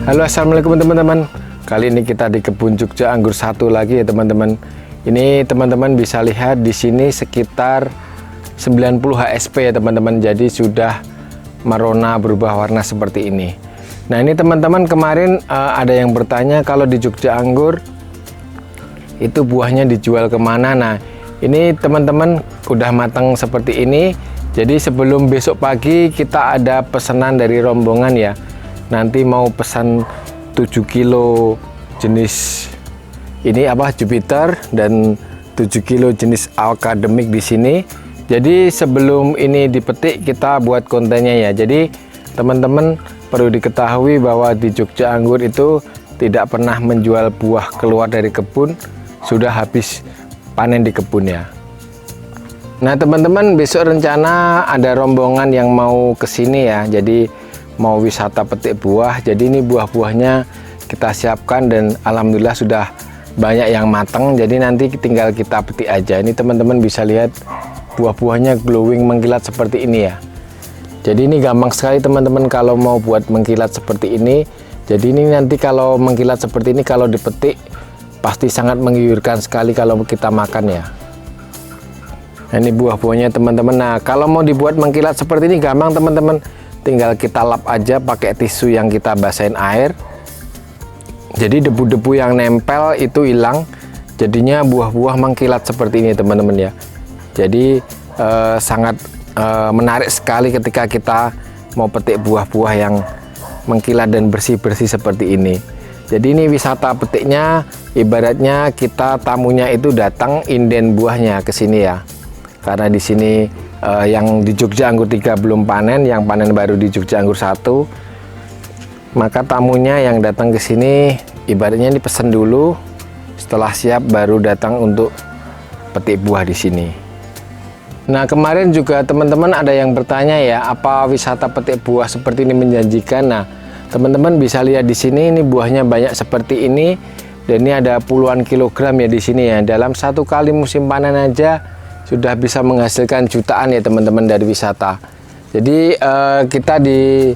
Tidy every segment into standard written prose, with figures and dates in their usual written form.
Halo, assalamualaikum teman-teman. Kali ini kita di kebun Jogja Anggur 1 lagi ya teman-teman. Ini teman-teman bisa lihat di sini sekitar 90 HSP ya teman-teman. Jadi sudah merona berubah warna seperti ini. Nah ini teman-teman, kemarin ada yang bertanya kalau di Jogja Anggur itu buahnya dijual kemana. Nah ini teman-teman udah matang seperti ini. Jadi sebelum besok pagi kita ada pesanan dari rombongan ya. Nanti mau pesan 7 kilo jenis ini Jupiter dan 7 kilo jenis akademik di sini. Jadi sebelum ini dipetik kita buat kontennya ya. Jadi teman-teman perlu diketahui bahwa di Jogja Anggur itu tidak pernah menjual buah keluar dari kebun, sudah habis panen di kebun ya. Nah teman-teman, besok rencana ada rombongan yang mau ke sini ya. Jadi mau wisata petik buah. Jadi ini buah-buahnya kita siapkan dan alhamdulillah sudah banyak yang matang. Jadi nanti tinggal kita petik aja. Ini teman-teman bisa lihat buah-buahnya glowing mengkilat seperti ini ya. Jadi ini gampang sekali teman-teman kalau mau buat mengkilat seperti ini. Jadi ini nanti kalau mengkilat seperti ini kalau dipetik pasti sangat menggiurkan sekali kalau kita makan ya. Nah, ini buah-buahnya teman-teman. Nah kalau mau dibuat mengkilat seperti ini gampang teman-teman. Tinggal kita lap aja pakai tisu yang kita basahin air. Jadi debu-debu yang nempel itu hilang. Jadinya buah-buah mengkilat seperti ini teman-teman ya. Jadi sangat menarik sekali ketika kita mau petik buah-buah yang mengkilat dan bersih-bersih seperti ini. Jadi ini wisata petiknya, ibaratnya kita tamunya itu datang inden buahnya ke sini ya. Karena di sini yang di Jogja Anggur 3 belum panen, yang panen baru di Jogja Anggur 1. Maka tamunya yang datang ke sini ibaratnya dipesan dulu, setelah siap baru datang untuk petik buah di sini. Nah kemarin juga teman-teman ada yang bertanya ya, apa wisata petik buah seperti ini menjanjikan. Nah teman-teman bisa lihat di sini, ini buahnya banyak seperti ini dan ini ada puluhan kilogram ya di sini ya. Dalam satu kali musim panen aja sudah bisa menghasilkan jutaan ya teman-teman dari wisata. Jadi kita di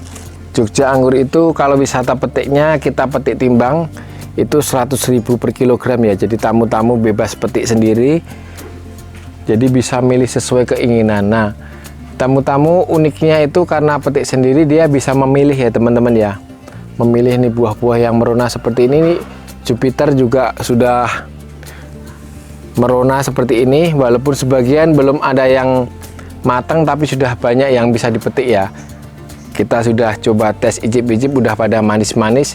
Jogja Anggur itu kalau wisata petiknya kita petik timbang itu 100.000 per kilogram ya. Jadi tamu-tamu bebas petik sendiri. Jadi bisa milih sesuai keinginan. Nah, tamu-tamu uniknya itu karena petik sendiri dia bisa memilih ya teman-teman ya. Memilih nih buah-buah yang merona seperti ini. Jupiter juga sudah merona seperti ini, walaupun sebagian belum ada yang matang tapi sudah banyak yang bisa dipetik ya. Kita sudah coba tes icip-icip udah pada manis-manis.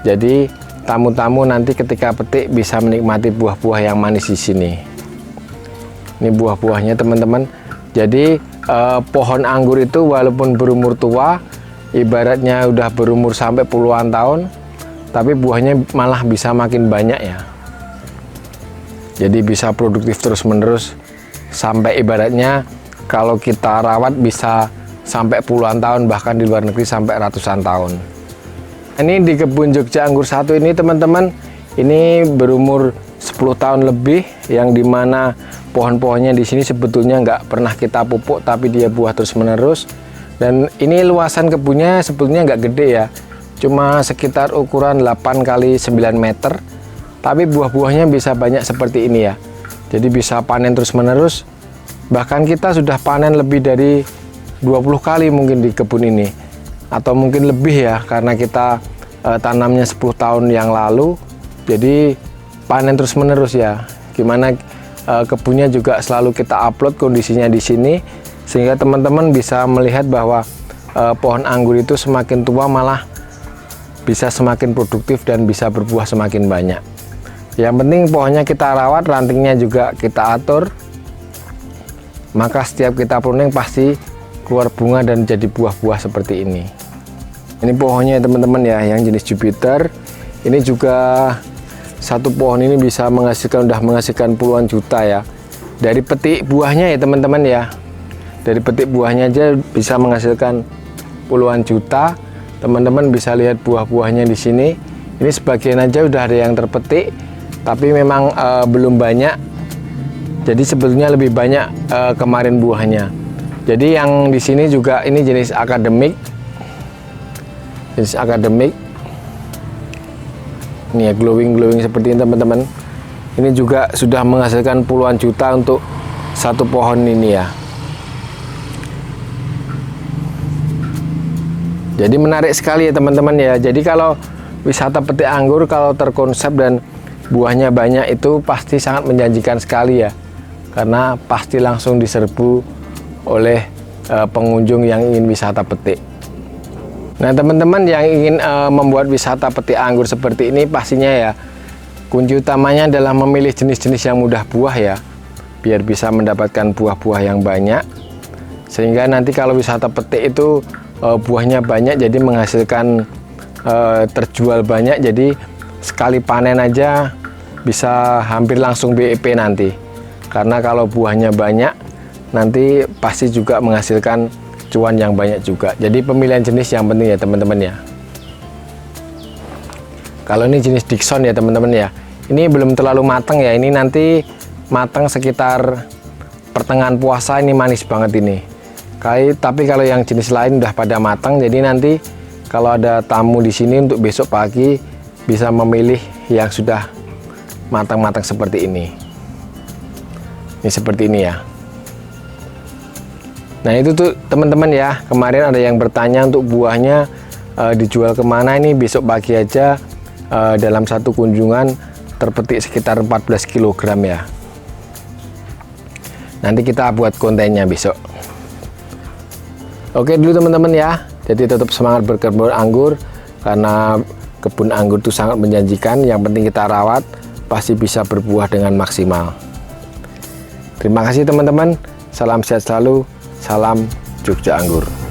Jadi tamu-tamu nanti ketika petik bisa menikmati buah-buah yang manis di sini. Ini buah-buahnya teman-teman. Jadi pohon anggur itu walaupun berumur tua, ibaratnya udah berumur sampai puluhan tahun, tapi buahnya malah bisa makin banyak ya. Jadi bisa produktif terus-menerus sampai ibaratnya kalau kita rawat bisa sampai puluhan tahun, bahkan di luar negeri sampai ratusan tahun. Ini di kebun Jogja Anggur 1 ini teman-teman, ini berumur 10 tahun lebih, yang dimana pohon-pohonnya di sini sebetulnya nggak pernah kita pupuk tapi dia buah terus-menerus. Dan ini luasan kebunnya sebetulnya nggak gede ya, cuma sekitar ukuran 8 kali 9 meter. Tapi buah-buahnya bisa banyak seperti ini ya. Jadi bisa panen terus-menerus. Bahkan kita sudah panen lebih dari 20 kali mungkin di kebun ini. Atau mungkin lebih ya, karena kita tanamnya 10 tahun yang lalu. Jadi panen terus-menerus ya. Gimana kebunnya juga selalu kita upload kondisinya di sini. Sehingga teman-teman bisa melihat bahwa pohon anggur itu semakin tua malah bisa semakin produktif dan bisa berbuah semakin banyak. Yang penting pohonnya kita rawat, rantingnya juga kita atur, maka setiap kita pruning pasti keluar bunga dan jadi buah-buah seperti ini. Ini pohonnya teman-teman ya, yang jenis Jupiter. Ini juga satu pohon ini bisa udah menghasilkan puluhan juta ya. Dari petik buahnya ya teman-teman ya. Dari petik buahnya aja bisa menghasilkan puluhan juta. Teman-teman bisa lihat buah-buahnya di sini. Ini sebagian aja udah ada yang terpetik. Tapi memang belum banyak, jadi sebetulnya lebih banyak kemarin buahnya. Jadi yang di sini juga ini jenis akademik, Ini ya, glowing seperti ini teman-teman. Ini juga sudah menghasilkan puluhan juta untuk satu pohon ini ya. Jadi menarik sekali ya teman-teman ya. Jadi kalau wisata petik anggur kalau terkonsep dan buahnya banyak itu pasti sangat menjanjikan sekali ya. Karena pasti langsung diserbu oleh pengunjung yang ingin wisata petik. Nah teman-teman yang ingin membuat wisata petik anggur seperti ini pastinya ya kunci utamanya adalah memilih jenis-jenis yang mudah buah ya, biar bisa mendapatkan buah-buah yang banyak, sehingga nanti kalau wisata petik itu buahnya banyak jadi menghasilkan terjual banyak, jadi sekali panen aja bisa hampir langsung BEP nanti. Karena kalau buahnya banyak nanti pasti juga menghasilkan cuan yang banyak juga. Jadi pemilihan jenis yang penting ya teman-teman ya. Kalau ini jenis Dickson ya teman-teman ya, ini belum terlalu matang ya, ini nanti matang sekitar pertengahan puasa, ini manis banget ini. Tapi kalau yang jenis lain udah pada matang, jadi nanti kalau ada tamu di sini untuk besok pagi bisa memilih yang sudah matang-matang seperti ini. Ini seperti ini ya. Nah itu tuh teman-teman ya, kemarin ada yang bertanya untuk buahnya dijual kemana. Ini besok pagi aja dalam satu kunjungan terpetik sekitar 14 kg ya. Nanti kita buat kontennya besok. Oke dulu teman-teman ya, jadi tetap semangat berkebun anggur, karena kebun anggur itu sangat menjanjikan. Yang penting kita rawat, pasti bisa berbuah dengan maksimal. Terima kasih teman-teman, salam sehat selalu. Salam Jogja Anggur.